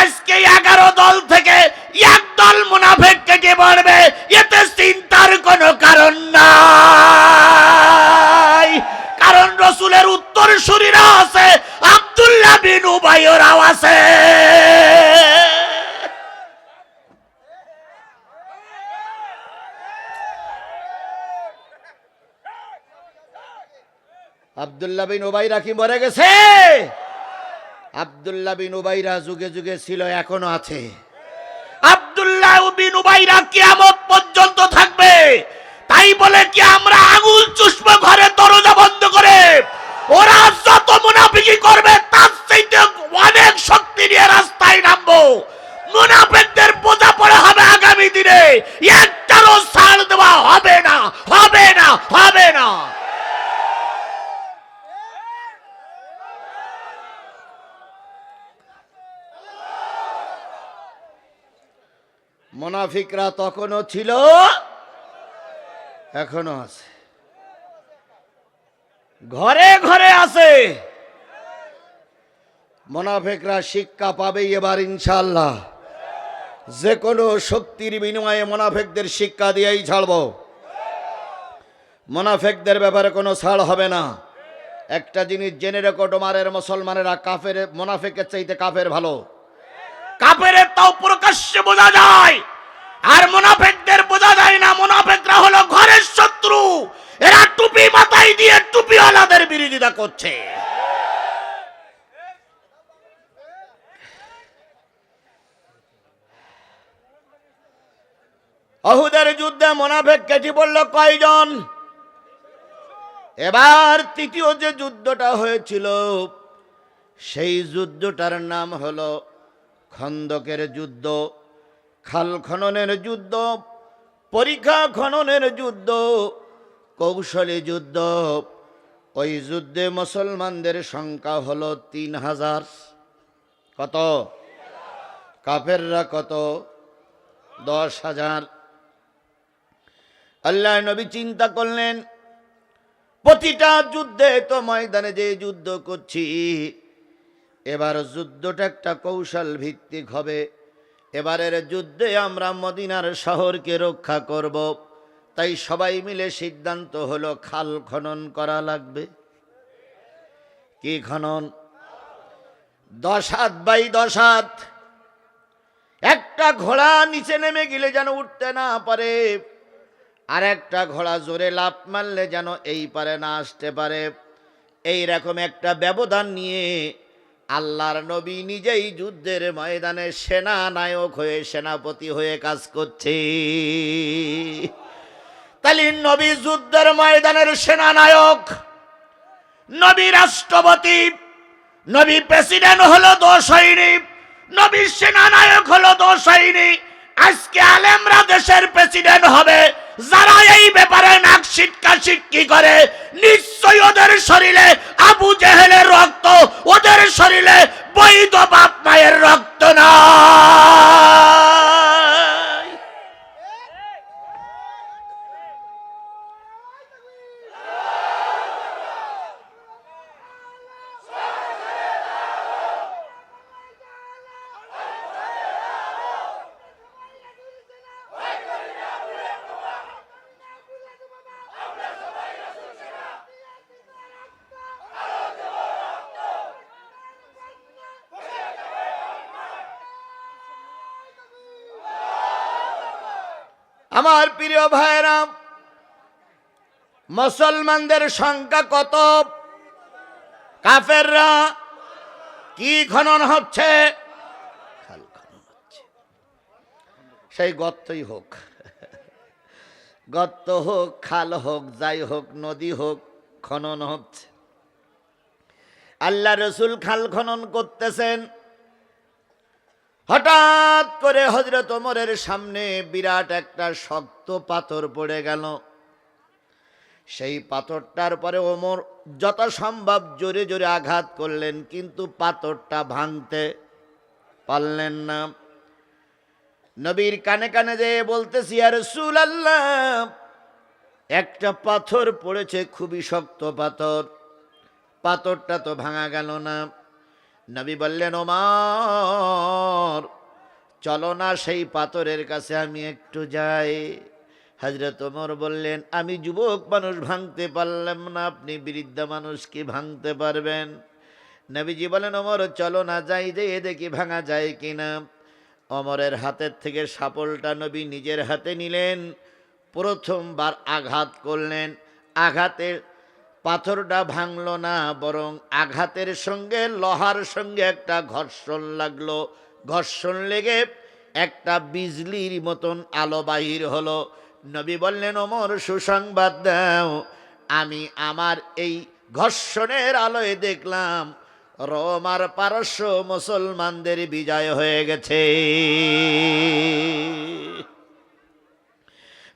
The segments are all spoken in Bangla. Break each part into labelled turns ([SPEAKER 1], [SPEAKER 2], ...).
[SPEAKER 1] আজকে 11 দল থেকে এক দল মুনাফিক কেটে পড়বে, এতে চিন্তার কোনো কারণ নাই। কারণ রাসূলের উত্তরসূরিরা আছে, আব্দুল্লাহ বিন উবাইরাও আছে। আব্দুল্লাহ বিন উবাইরা কি মরে গেছে? আব্দুল্লাহ বিন উবাইরা যুগে যুগে ছিল, এখনো আছে। আব্দুল্লাহ বিন উবাইরা কিয়ামত পর্যন্ত থাকবে। তাই বলে কি আমরা আঙুল চুষবো ঘরে দরজা বন্ধ করে? ওরা যত মুনাফিকি করবে তার চাইতে অনেক শক্তি নিয়ে রাস্তায় নামবো। মুনাফিকদের বোঝা পড়া হবে আগামী দিনে, একটারও ছাড় দেওয়া হবে না, হবে না, হবে না। মুনাফিকরা তখনও ছিল, এখনো আছে, ঘরে ঘরে আছে। মুনাফিকরা শিক্ষা পাবে এবার ইনশাআল্লাহ। যে কোনো শক্তির বিনিময়ে মুনাফিকদের শিক্ষা দিয়েই ছাড়ব। মুনাফিকদের ব্যাপারে কোনো ছাড় হবে না। একটা জিনিস জেনে রেখো, তোমাদের মুসলমানেরা কাফের মুনাফিকের চাইতে কাফের ভালো। কাফেরের তাও প্রকাশ্যে বোঝা যায়, আর মুনাফিকদের বোঝা যায় না। মুনাফিকরা হলো ঘরের শত্রু, এরা টুপি মাথায় দিয়ে টুপিওয়ালাদের বিরোধিতা করছে। উহুদের যুদ্ধে মুনাফিক কেটে পড়ল কয়জন? এবার তৃতীয় যে যুদ্ধটা হয়েছিল, সেই যুদ্ধটার নাম হলো খন্দকের যুদ্ধ, খাল খননের যুদ্ধ, পরিখা খননের যুদ্ধ, কৌশলী যুদ্ধ। ওই যুদ্ধে মুসলমানদের সংখ্যা হলো 3000। কত? কাফেররা কত? 10,000। আল্লাহ নবী চিন্তা করলেন, প্রতিটা যুদ্ধে তো ময়দানে যে যুদ্ধ করছি, এবার যুদ্ধটা একটা কৌশল ভিত্তিক হবে। এবারের যুদ্ধে আমরা মদিনার শহরকে রক্ষা করব। তাই সবাই মিলে সিদ্ধান্ত হলো খাল খনন করা লাগবে। কি খনন? 10 হাত বাই 10 হাত। একটা ঘোড়া নিচে নেমে গেলে যেন উঠতে না পারে, আর একটা ঘোড়া জোরে লাফ মারলে যেন এই পারে না আসতে পারে। এই রকম একটা ব্যবধান নিয়ে আল্লাহর নবী নিজেই যুদ্ধের ময়দানে সেনা নায়ক হয়ে, সেনাপতি হয়ে কাজ করছে। তাহলে নবী যুদ্ধের ময়দানের সেনা নায়ক, নবী রাষ্ট্রপতি, নবী প্রেসিডেন্ট হলো 2 সৈনিক, নবী সেনা নায়ক হলো 2 সৈনিক। আজকে আলেমরা দেশের প্রেসিডেন্ট হবে, যারা এই ব্যাপারে নাক সিটকা সিটকি করে, নিশ্চয়ই ওদের শরীরে আবু জেহেলের রক্ত, ওদের শরীরে বৈধ বাপ মায়ের রক্ত নাই। আমার প্রিয় ভাইরা, মুসলমানদের সংখ্যা কত? কাফেররা কি খনন হচ্ছে? খাল খনন হচ্ছে। সেই গর্তই হোক, গর্ত হোক, খাল হোক, যাই হোক, নদী হোক, খনন হচ্ছে। আল্লাহ রসুল খাল খনন করতেছেন। হঠাৎ করে হযরত ওমরের সামনে বিরাট একটা শক্ত পাথর পড়ে গেল। সেই পাথরটার পরে ওমর যথাসম্ভব জোরে জোরে আঘাত করলেন, কিন্তু পাথরটা ভাঙতে পারলেন না। নবীর কানে কানে যেয়ে বলতেছি, ইয়া রাসূলুল্লাহ, একটা পাথর পড়েছে, খুবই শক্ত পাথর, পাথরটা তো ভাঙা গেল না। নবী বললেন, ওমর, চলো না সেই পাথরের কাছে আমি একটু যাই। হযরত ওমর বললেন, আমি যুবক মানুষ ভাঙতে পারলাম না, আপনি বৃদ্ধ মানুষ কি ভাঙতে পারবেন? নবীজি বলেন, ওমর চলো না, যাই যেয়ে দেখি ভাঙা যায় কিনা। ওমরের হাতের থেকে শাপলটা নবী নিজের হাতে নিলেন, প্রথমবার আঘাত করলেন। আঘাতের পাথরটা ভাঙল না, বরং আঘাতের সঙ্গে লোহার সঙ্গে একটা ঘর্ষণ লাগলো। ঘর্ষণ লেগে একটা বিজলির মতন আলো বাহির হলো। নবী বললেন, ওমর সুসংবাদ দাও, আমি আমার এই ঘর্ষণের আলোয় দেখলাম রোম আর পারস্য মুসলমানদের বিজয় হয়ে গেছে।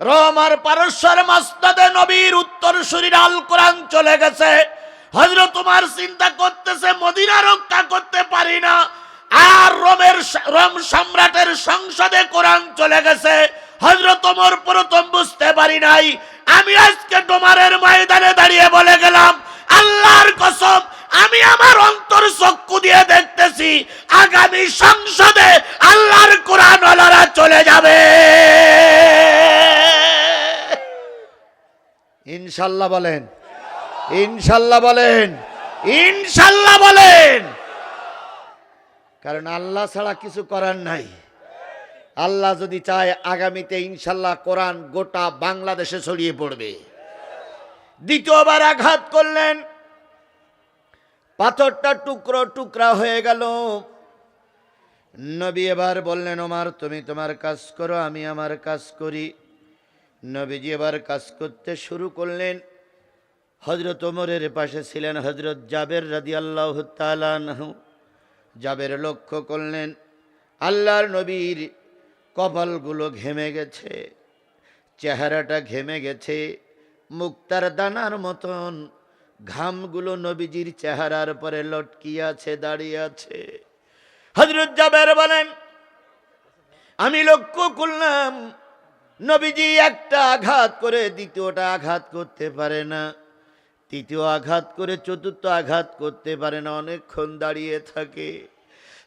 [SPEAKER 1] রোম আর পারস্যের মসনদে নবীর উত্তরসূরির আল কোরআন চলে গেছে। হযরত ওমর চিন্তা করতেছে, মদিনা রক্ষা করতে পারি না, আর রোম সম্রাটের সংসদে কোরআন চলে গেছে। হযরত ওমর প্রথম বুঝতে পারি নাই। আমি আজকে ডোমারের ময়দানে দাঁড়িয়ে বলে গেলাম, আল্লাহর কসম, আমি আমার অন্তর চক্ষু দিয়ে দেখতেছি আগামী সংসদে আল্লাহর কোরআন ওয়ালারা চলে যাবে। ইনশাআল্লাহ বলেন, ইনশাআল্লাহ বলেন, ইনশাআল্লাহ বলেন। কারণ আল্লাহ ছাড়া কিছু করার নাই। আল্লাহ যদি চায় আগামীতে ইনশাআল্লাহ কোরআন গোটা বাংলাদেশে ছড়িয়ে পড়বে। দ্বিতীয়বার আঘাত করলেন, পাথরটা টুকরো টুকরা হয়ে গেল। নবী এবার বললেন, ওমর তুমি তোমার কাজ করো, আমি আমার কাজ করি। নবীজি এবার কাজ করতে শুরু করলেন। হযরত ওমরের পাশে ছিলেন হযরত জাবের রাদিয়াল্লাহু তাআলা আনহু। জাবের লক্ষ্য করলেন আল্লাহর নবীর কপালগুলো ঘেমে গেছে, চেহারাটা ঘেমে গেছে, মুক্তার দানার মতন ঘামগুলো নবীজির চেহারার পরে লটকিয়ে আছে, দাঁড়িয়ে আছে। হযরত জাবের বলেন, আমি লক্ষ্য করলাম নবীজি একটা আঘাত করে দ্বিতীয়টা আঘাত করতে পারে না, তৃতীয় আঘাত করে চতুর্থ আঘাত করতে পারে না, অনেকক্ষণ দাঁড়িয়ে থাকে।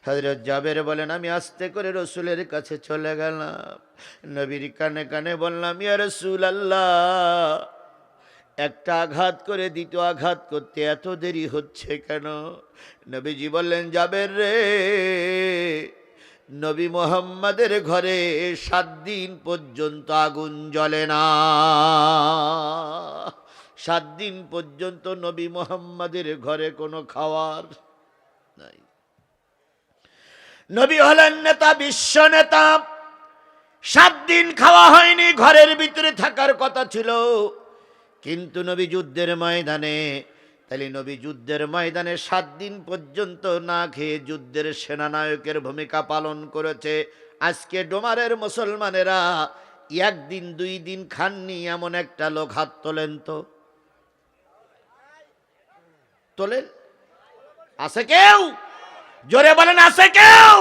[SPEAKER 1] হযরত জাবের বলেন, আমি আস্তে করে রসুলের কাছে চলে গেলাম, নবীর কানে কানে বললাম, ইয়া রাসূলুল্লাহ, একটা আঘাত করে দ্বিতীয় আঘাত করতে এত দেরি হচ্ছে কেন? নবীজি বললেন, জাবের রে, নবী মুহাম্মাদের ঘরে 7 দিন পর্যন্ত আগুন জ্বলে না। 7 দিন পর্যন্ত নবী মুহাম্মাদের ঘরে কোনো খাবার নাই। নবী হলেন নেতা, বিশ্ব নেতা। 7 দিন খাওয়া হয়নি, ঘরের ভিতরে থাকার কথা ছিল। কিন্তু নবী যুদ্ধের ময়দানে, তাহলে নবী যুদ্ধের ময়দানে 7 দিন পর্যন্ত না খেয়ে যুদ্ধের সেনানায়কের ভূমিকা পালন করেছে। আজকে ডোমারের মুসলমানেরা 1 দিন 2 দিন খাননি এমন একটা লোক হাত তোলেন তো, তোলেন? আছে কেউ? জোরে বলেন, আছে কেউ?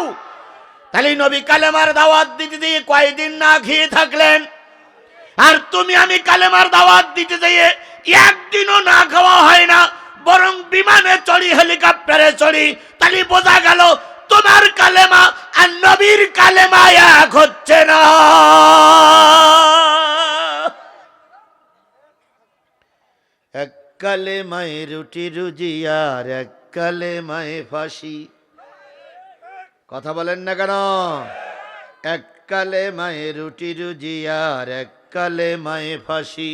[SPEAKER 1] তাহলে নবী কালেমার দাওয়াত দিতে দিয়ে কয়দিন না খেয়ে থাকলেন? আর তুমি আমি কালেমার দাওয়াত দিতে যেয়ে 1 দিনও না খাওয়া হয় না, বরং বিমানে চড়ি, হেলিকপ্টারে চড়ি। তাহলে বোঝা গেল তোমার কালেমা আর নবীর কালেমা এক হচ্ছে না। এক কালেমায় রুটি রুজি আর এক কালেমায় ফাঁসি। কথা বলেন না কেন? এক কালেমায় রুটি রুজি আর এক কালেমায় ফাঁসি।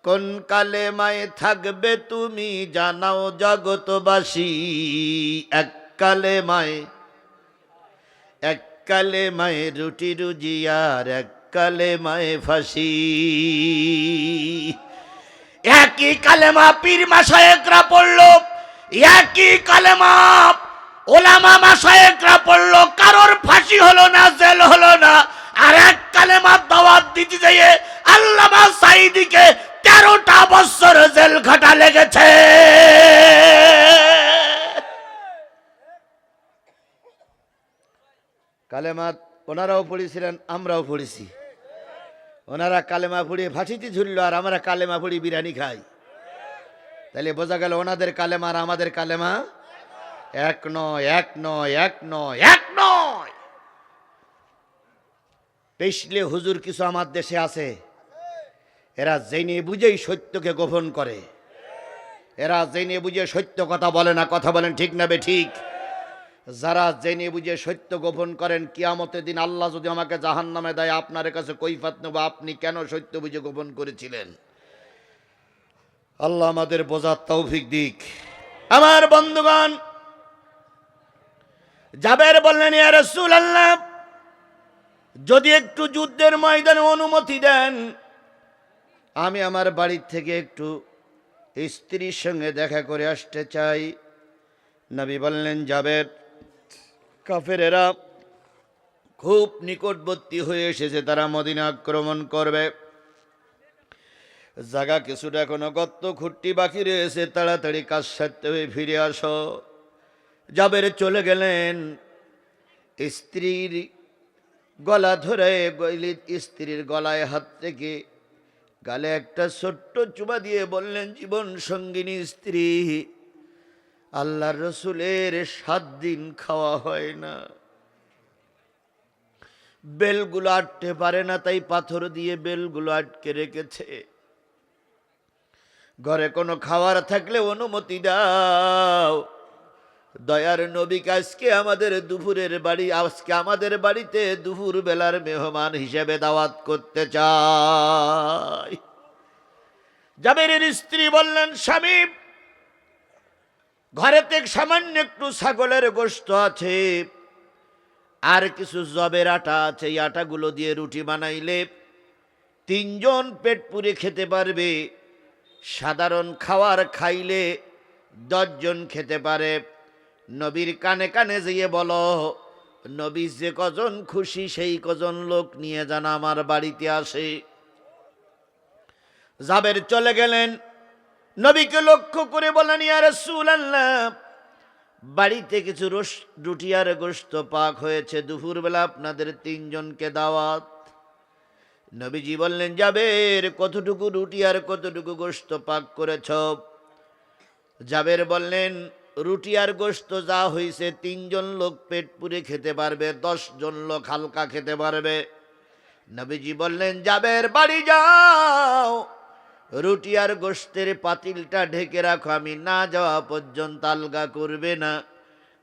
[SPEAKER 1] কোন কালেমায় থাকবে তুমি জানাও জগতবাসী। এক কালেমায়, এক কালেমায় রুটি রুজি আর এক কালেমায় ফাঁসি। একই কালেমা পীর মাশায়েখরা পড়লো, একই কালেমা ওলামা মাশায়েখরা পড়লো, কারোর ফাঁসি হলো না, জেল হলো না। আর এক কালেমার দাওয়াত দিতে যেয়ে আল্লামা সাঈদীকে 13টা বছর জেল খাটা লেগেছে। কালেমা ওনারাও পড়েছিলেন, আমরাও পড়েছি। ওনারা কালেমা পড়িয়ে ফাঁসিতে ঝুললো, আর আমরা কালেমা পড়ি বিরিয়ানি খাই। তাহলে বোঝা গেল ওনাদের কালেমা আর আমাদের কালেমা এক নয়, এক নয়, এক নয়, এক নয়। পেশলে হুজুর কিছু আমার দেশে আছে, এরা জেনে বুঝেই সত্যকে গোপন করে, এরা জেনে বুঝে সত্য কথা বলে না। কথা বলেন ঠিক না বে ঠিক? যারা জেনে বুঝে সত্য গোপন করেন, কিয়ামতের দিন আল্লাহ যদি আমাকে জাহান্নামে দেয়, আপনার কাছে কৈফিয়ত নেব, আপনি কেন সত্য বুঝে গোপন করেছিলেন। আল্লাহ আমাদের বোঝার তৌফিক দিক। আমার বন্ধুগণ, জাবের বললেন, ইয়া রাসূলুল্লাহ, যদি একটু যুদ্ধের ময়দানে অনুমতি দেন, আমি আমার বাড়ির থেকে একটু স্ত্রীর সঙ্গে দেখা করে আসতে চাই। নবী বললেন, জাবের, কাফেরেরা খুব নিকটবর্তী হয়ে এসেছে, তারা মদিনা আক্রমণ করবে। জায়গা কিছুটা এখনো গর্ত খুঁটি বাকি রয়েছে, তাড়াতাড়ি কাজ সারতে হয়ে ফিরে আসো। জাবের চলে গেলেন, স্ত্রীর গলা ধরে স্ত্রীর গলায় হাত থেকে গালে একটা ছোট্ট চুমা দিয়ে বললেন, জীবন সঙ্গিনী স্ত্রী, আল্লাহর রসুলের 7 দিন খাওয়া হয় না, বেলগুলো আটতে পারে না, তাই পাথর দিয়ে বেলগুলো আটকে রেখেছে। ঘরে কোনো খাবার থাকলে অনুমতি দাও, দয়ার নবীকে আজকে আমাদের বাড়িতে দুপুর বেলার মেহমান হিসেবে দাওয়াত করতে চাই। জাবেরের স্ত্রী বললেন, স্বামী, ঘরেতে সামান্য একটু ছাগলের গোশত আছে, আর কিছু জবের আটা আছে, এই আটাগুলো দিয়ে রুটি বানাইলে 3 জন পেট পুরে খেতে পারবে। সাধারণ খাবার খাইলে 10 জন খেতে পারে। নবীর কানে কানে যেয়ে বলো, নবী যে কজন খুশি সেই কজন লোক নিয়ে যান আমার বাড়িতে আসে। জাবের চলে গেলেন, নবীকে লক্ষ্য করে বলেন, ইয়া রাসূলুল্লাহ, বাড়িতে কিছু রুটি আর গোশত পাক হয়েছে, দুপুরবেলা আপনাদের 3 জনকে দাওয়াত। নবীজি বললেন, জাবের, কতটুকু রুটি আর কতটুকু গোশত পাক করেছ? জাবের বললেন, রুটি আর গোশত যা হয়েছে 3 জন লোক পেট পুরে খেতে পারবে, 10 জন লোক হালকা খেতে পারবে। নবীজি বললেন, জাবের, বাড়ি যাও, রুটি আর গোশতের পাতিলটা ঢেকে রাখো, আমি না যাওয়া পর্যন্ত আলগা করবে না।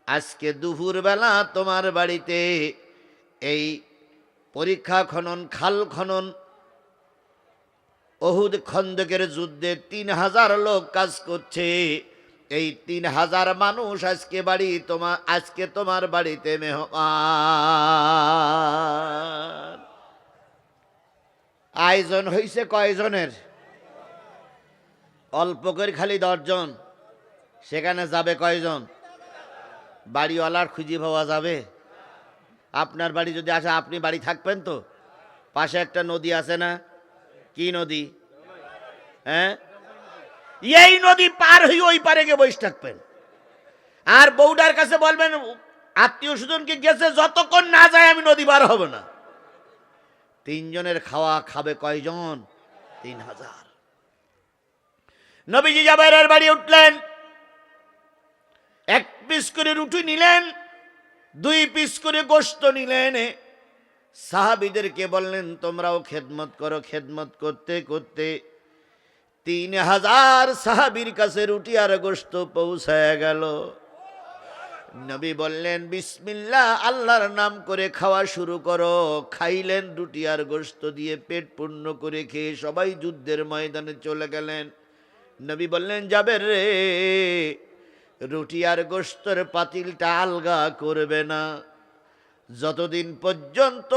[SPEAKER 1] আজকে দুপুরবেলা তোমার বাড়িতে এই পরীক্ষা খনন, খাল খনন, উহুদ খন্দকের যুদ্ধে 3000 লোক কাজ করছে। এই 3000 মানুষ আজকে তোমার বাড়িতে মেহমান। আয়োজন হয়েছে কয়জনের? অল্প করে খালি 10 জন। সেখানে যাবে কয়জন? বাড়িওয়ালার খুঁজি পাওয়া যাবে? আপনার বাড়ি যদি আসে, আপনি বাড়ি থাকবেন তো? পাশে একটা নদী আছে না? কি নদী? হ্যাঁ, এই নদী পার হয়ে ওই পারে গিয়ে বসে থাকবেন, আর বউটার কাছে বলবেন, আত্মীয় স্বজনকে গেছে, যতক্ষণ না যায় আমি নদী পার হব না। 3 জনের খাওয়া খাবে কয়জন? 3000। নবীজি জাবেরের বাড়ি উঠলেন, 1 পিস করে রুটি নিলেন, 2 পিস করে গোশত নিলেন। সাহাবীদেরকে বললেন, তোমরাও খেদমত করো। খেদমত করতে করতে 3000 সাহাবীর কাছে রুটি আর গোশত পৌঁছায় গেল। নবী বললেন, বিসমিল্লাহ, আল্লাহর নাম করে খাওয়া শুরু করো। খাইলেন, রুটি আর গোশত দিয়ে পেট পূর্ণ করে খেয়ে সবাই যুদ্ধের ময়দানে চলে গেলেন। নবী বললেন, জাবের রে, রুটি আর গোশতের পাতিলটা আলগা করবে না, যতদিন পর্যন্ত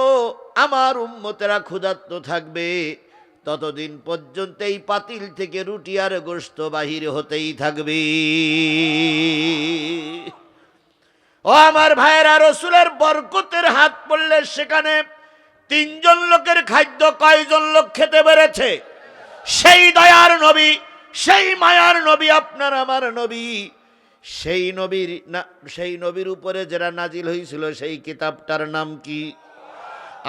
[SPEAKER 1] আমার উম্মতেরা ক্ষুধার্ত থাকবে, ততদিন পর্যন্ত এই পাতিল থেকে রুটি আর গোশত বাহির হতেই থাকবে। ও আমার ভাইয়েরা, রসুলের বরকতের হাত পড়লে সেখানে 3 জন লোকের খাদ্য কয়জন লোক খেতে পেরেছে? সেই দয়ার নবী, সেই মায়ার নবী, আপনার আমার নবী, সেই নবীর উপরে যেটা নাজিল হয়েছিল সেই কিতাবটার নাম কি?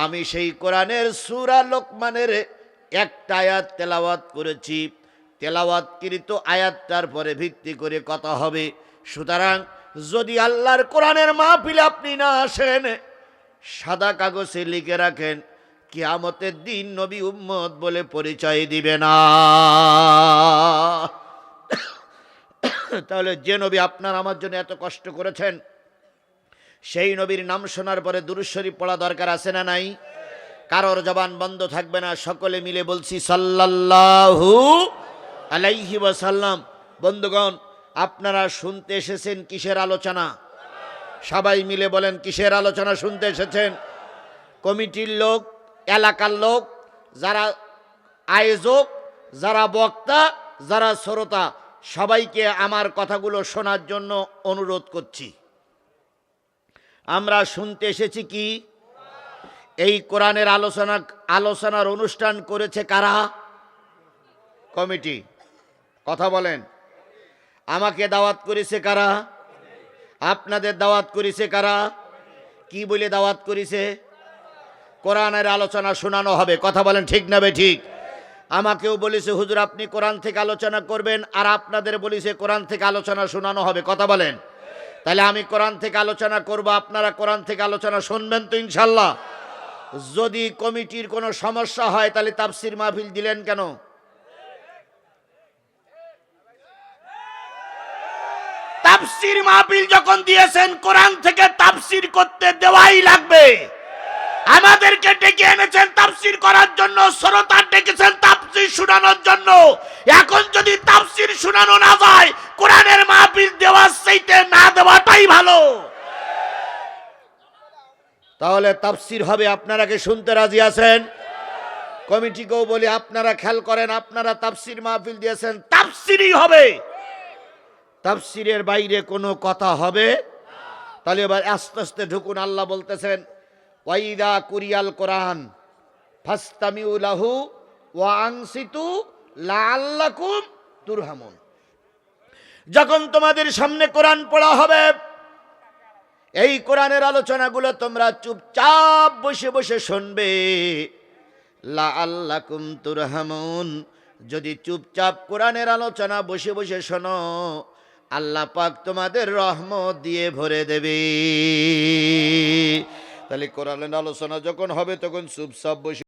[SPEAKER 1] আমি সেই কোরআনের সূরা লোকমানের একটা আয়াত তেলাওয়াত করেছি। তেলাওয়াতকৃত আয়াতটার পরে ভিত্তি করে কথা হবে। সুতরাং যদি আল্লাহর কোরআনের মাহফিলে আপনি না আসেন, সাদা কাগজে লিখে রাখেন, কিয়ামতের দিন নবী উম্মত বলে পরিচয় দিবে না। তাহলে যে নবী আপনার আমার জন্য এত কষ্ট করেছেন, সেই নবীর নাম শোনার পরে দুরূদ শরীফ পড়া দরকার আছে না নাই? কারোর জবান বন্ধ থাকবে না, সকলে মিলে বলছি সাল্লাল্লাহু আলাইহি ওয়াসাল্লাম। বন্ধুগণ, আপনারা শুনতে এসেছেন কিসের আলোচনা? সবাই মিলে বলেন কিসের আলোচনা শুনতে এসেছেন? কমিটির লোক, এলাকার লোক, যারা আয়োজক, যারা বক্তা, যারা শ্রোতা, সবাইকে আমার কথাগুলো শোনার জন্য অনুরোধ করছি। আমরা শুনতে এসেছি কি? এই কোরআনের আলোচনার অনুষ্ঠান করেছে কারা? কমিটি। কথা বলেন। আমাকে দাওয়াত করেছে কারা? আপনাদের দাওয়াত করেছে কারা? কি বলে দাওয়াত করেছে? কোরআনের আলোচনা শোনানো হবে। কথা বলেন ঠিক না বেঠিক? আমাকেও বলেছে হুজুর আপনি কোরআন থেকে আলোচনা করবেন, আর আপনাদের বলেছে কোরআন থেকে আলোচনা শোনানো হবে। কথা বলেন। তাহলে আমি কোরআন থেকে আলোচনা করব, আপনারা কোরআন থেকে আলোচনা শুনবেন তো ইনশাল্লাহ? যদি কমিটির কোনো সমস্যা হয় তাহলে তাফসীর মাহফিল দিলেন কেন? তাফসীর মাহফিল যখন দিয়েছেন, কোরআন থেকে তাফসীর করতে দেওয়াই লাগবে। আমাদেরকে ডেকে এনেছেন তাফসীর করার জন্য, শ্রোতা ডেকেছেন তাফসীর শোনানোর জন্য। এখন যদি তাফসীর শোনানো না যায়, কোরআনের মাহফিল দেওয়ার চাইতে না দেওয়াটাই ভালো। তাহলে তাফসীর হবে। আপনারা কি শুনতে রাজি আছেন? কমিটিকেও বলি আপনারা খেয়াল করেন, আপনারা তাফসীর মাহফিল দিয়েছেন, তাফসীরই হবে। তাফসীরের বাইরে কোনো কথা হবে? তাহলে এবার আস্তে আস্তে ঢুকুন। আল্লাহ বলতেছেন ওয়াইদা কুরিয়াল কোরআন ফাসতামিউ লাহু ওয়া আনসিতু লাআল্লাকুম তুরহামুন। যখন তোমাদের সামনে কোরআন পড়া হবে, এই কোরআনের আলোচনাগুলো তোমরা চুপচাপ বসে বসে শুনবে। লাআল্লাকুম তুরহামুন। যদি চুপচাপ কোরআনের আলোচনা বসে বসে শোনো, আল্লাহ পাক তোমাদের রহমত দিয়ে ভরে দেবে। তাহলে কোরআনের আলোচনা যখন হবে তখন চুপচাপ বসে